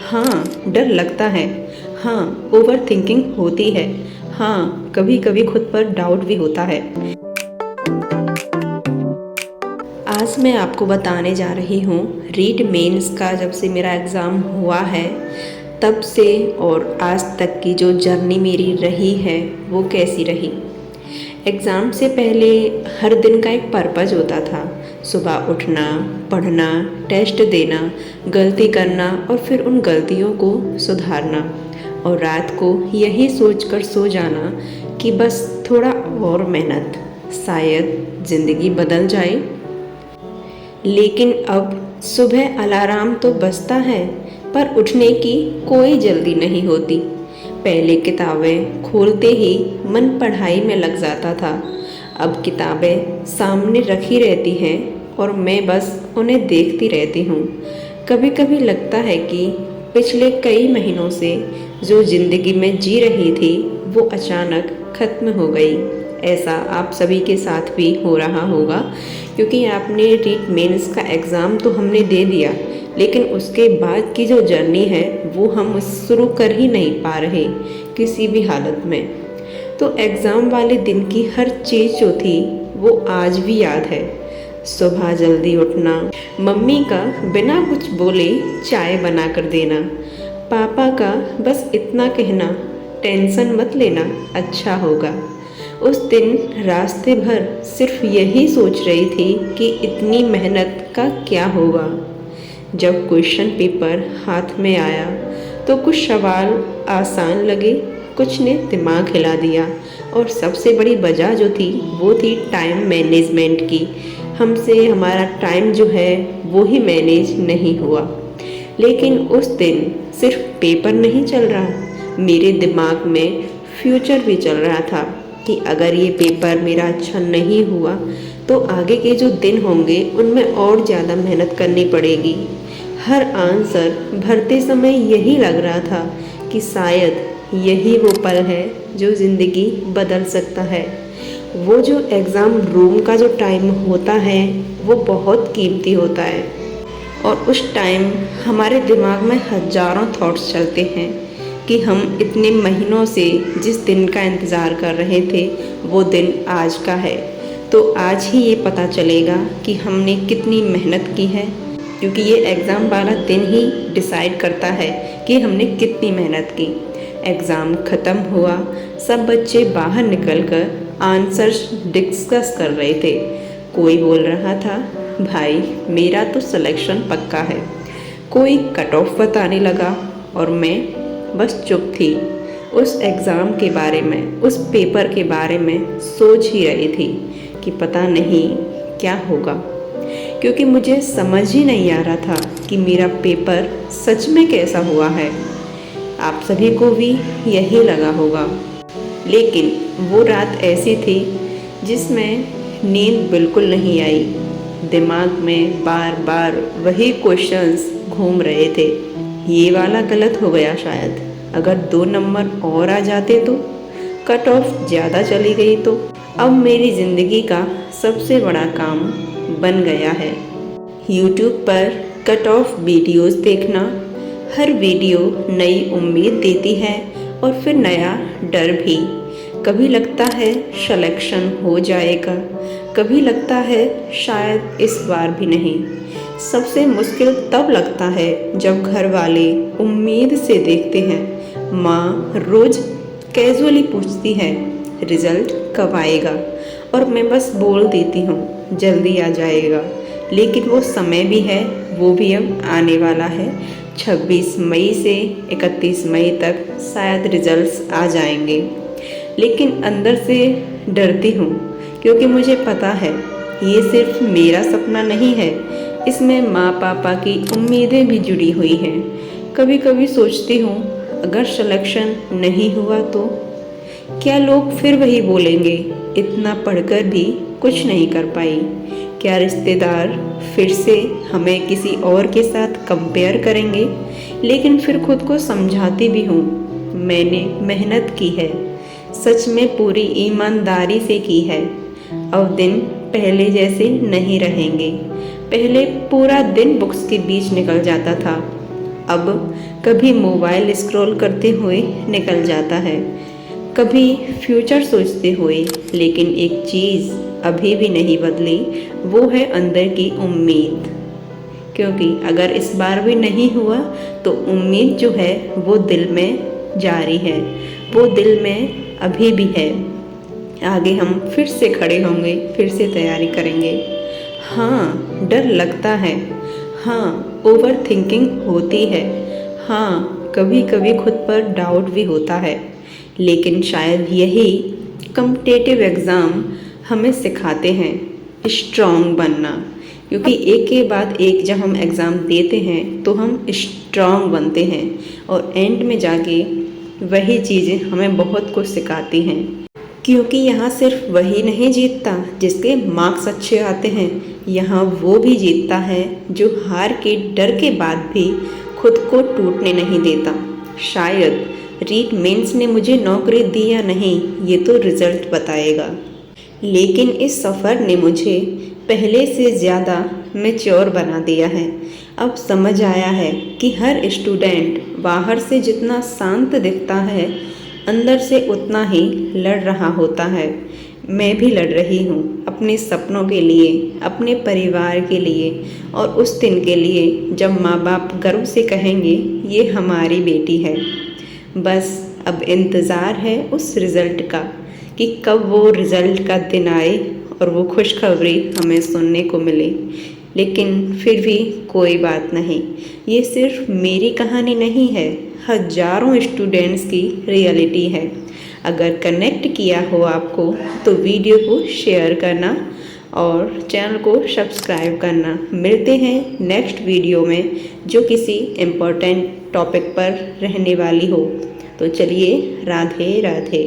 हाँ, डर लगता है। हाँ, ओवर थिंकिंग होती है। हाँ, कभी कभी खुद पर डाउट भी होता है। आज मैं आपको बताने जा रही हूँ रीट मेंस का जब से मेरा एग्ज़ाम हुआ है तब से और आज तक की जो जर्नी मेरी रही है वो कैसी रही। एग्ज़ाम से पहले हर दिन का एक पर्पज़ होता था। सुबह उठना, पढ़ना, टेस्ट देना, गलती करना और फिर उन गलतियों को सुधारना और रात को यही सोचकर सो जाना कि बस थोड़ा और मेहनत, शायद ज़िंदगी बदल जाए। लेकिन अब सुबह अलार्म तो बजता है पर उठने की कोई जल्दी नहीं होती। पहले किताबें खोलते ही मन पढ़ाई में लग जाता था। अब किताबें सामने रखी रहती हैं और मैं बस उन्हें देखती रहती हूँ। कभी कभी लगता है कि पिछले कई महीनों से जो ज़िंदगी में जी रही थी वो अचानक ख़त्म हो गई। ऐसा आप सभी के साथ भी हो रहा होगा क्योंकि आपने रीट मेंस का एग्ज़ाम तो हमने दे दिया, लेकिन उसके बाद की जो जर्नी है वो हम शुरू कर ही नहीं पा रहे किसी भी हालत में। तो एग्ज़ाम वाले दिन की हर चीज़ जो थी वो आज भी याद है। सुबह जल्दी उठना, मम्मी का बिना कुछ बोले चाय बना कर देना, पापा का बस इतना कहना, टेंशन मत लेना, अच्छा होगा। उस दिन रास्ते भर सिर्फ यही सोच रही थी कि इतनी मेहनत का क्या होगा। जब क्वेश्चन पेपर हाथ में आया तो कुछ सवाल आसान लगे, कुछ ने दिमाग हिला दिया और सबसे बड़ी वजह जो थी वो थी टाइम मैनेजमेंट की। हमसे हमारा टाइम जो है वो ही मैनेज नहीं हुआ। लेकिन उस दिन सिर्फ पेपर नहीं चल रहा, मेरे दिमाग में फ्यूचर भी चल रहा था कि अगर ये पेपर मेरा अच्छा नहीं हुआ तो आगे के जो दिन होंगे उनमें और ज़्यादा मेहनत करनी पड़ेगी। हर आंसर भरते समय यही लग रहा था कि शायद यही वो पल है जो ज़िंदगी बदल सकता है। वो जो एग्ज़ाम रूम का जो टाइम होता है वो बहुत कीमती होता है और उस टाइम हमारे दिमाग में हज़ारों थॉट्स चलते हैं कि हम इतने महीनों से जिस दिन का इंतज़ार कर रहे थे वो दिन आज का है। तो आज ही ये पता चलेगा कि हमने कितनी मेहनत की है, क्योंकि ये एग्ज़ाम वाला दिन ही डिसाइड करता है कि हमने कितनी मेहनत की। एग्ज़ाम ख़त्म हुआ, सब बच्चे बाहर निकलकर आंसर्स डिस्कस कर रहे थे। कोई बोल रहा था, भाई मेरा तो सिलेक्शन पक्का है। कोई कट ऑफ बताने लगा और मैं बस चुप थी। उस एग्ज़ाम के बारे में, उस पेपर के बारे में सोच ही रही थी कि पता नहीं क्या होगा, क्योंकि मुझे समझ ही नहीं आ रहा था कि मेरा पेपर सच में कैसा हुआ है। आप सभी को भी यही लगा होगा। लेकिन वो रात ऐसी थी जिसमें नींद बिल्कुल नहीं आई। दिमाग में बार बार वही क्वेश्चंस घूम रहे थे। ये वाला गलत हो गया शायद, अगर 2 नंबर और आ जाते तो, कट ऑफ ज़्यादा चली गई तो। अब मेरी ज़िंदगी का सबसे बड़ा काम बन गया है यूट्यूब पर कट ऑफ वीडियोस देखना। हर वीडियो नई उम्मीद देती है और फिर नया डर भी। कभी लगता है सिलेक्शन हो जाएगा, कभी लगता है शायद इस बार भी नहीं। सबसे मुश्किल तब लगता है जब घर वाले उम्मीद से देखते हैं। माँ रोज़ कैजुअली पूछती है, रिज़ल्ट कब आएगा, और मैं बस बोल देती हूँ जल्दी आ जाएगा। लेकिन वो समय भी है, वो भी अब आने वाला है। 26 मई से 31 मई तक शायद रिज़ल्ट्स आ जाएंगे। लेकिन अंदर से डरती हूँ, क्योंकि मुझे पता है ये सिर्फ मेरा सपना नहीं है, इसमें माँ पापा की उम्मीदें भी जुड़ी हुई हैं। कभी कभी सोचती हूँ अगर सिलेक्शन नहीं हुआ तो क्या लोग फिर वही बोलेंगे, इतना पढ़कर भी कुछ नहीं कर पाई। क्या रिश्तेदार फिर से हमें किसी और के साथ कंपेयर करेंगे। लेकिन फिर खुद को समझाती भी हूँ मैंने मेहनत की है, सच में पूरी ईमानदारी से की है। अब दिन पहले जैसे नहीं रहेंगे। पहले पूरा दिन बुक्स के बीच निकल जाता था, अब कभी मोबाइल स्क्रॉल करते हुए निकल जाता है, कभी फ्यूचर सोचते हुए। लेकिन एक चीज़ अभी भी नहीं बदली, वो है अंदर की उम्मीद। क्योंकि अगर इस बार भी नहीं हुआ तो उम्मीद जो है वो दिल में जारी है, वो दिल में अभी भी है। आगे हम फिर से खड़े होंगे, फिर से तैयारी करेंगे। हाँ, डर लगता है, हाँ ओवर थिंकिंग होती है, हाँ कभी कभी खुद पर डाउट भी होता है। लेकिन शायद यही कॉम्पिटिटिव एग्ज़ाम हमें सिखाते हैं स्ट्रॉन्ग बनना। क्योंकि एक के बाद एक जब हम एग्ज़ाम देते हैं तो हम स्ट्रॉन्ग बनते हैं और एंड में जाके वही चीज़ें हमें बहुत कुछ सिखाती हैं। क्योंकि यहाँ सिर्फ वही नहीं जीतता जिसके मार्क्स अच्छे आते हैं, यहाँ वो भी जीतता है जो हार के डर के बाद भी खुद को टूटने नहीं देता। शायद रीट मेंस ने मुझे नौकरी दी या नहीं, ये तो रिज़ल्ट बताएगा। लेकिन इस सफ़र ने मुझे पहले से ज़्यादा मैच्योर बना दिया है। अब समझ आया है कि हर स्टूडेंट बाहर से जितना शांत दिखता है, अंदर से उतना ही लड़ रहा होता है। मैं भी लड़ रही हूँ अपने सपनों के लिए, अपने परिवार के लिए और उस दिन के लिए जब माँ बाप गर्व से कहेंगे ये हमारी बेटी है। बस अब इंतज़ार है उस रिज़ल्ट का कि कब वो रिज़ल्ट का दिन आए और वो खुशखबरी हमें सुनने को मिले। लेकिन फिर भी कोई बात नहीं, ये सिर्फ मेरी कहानी नहीं है, हज़ारों स्टूडेंट्स की रियलिटी है। अगर कनेक्ट किया हो आपको तो वीडियो को शेयर करना और चैनल को सब्सक्राइब करना। मिलते हैं नेक्स्ट वीडियो में जो किसी इम्पोर्टेंट टॉपिक पर रहने वाली हो। तो चलिए, राधे राधे।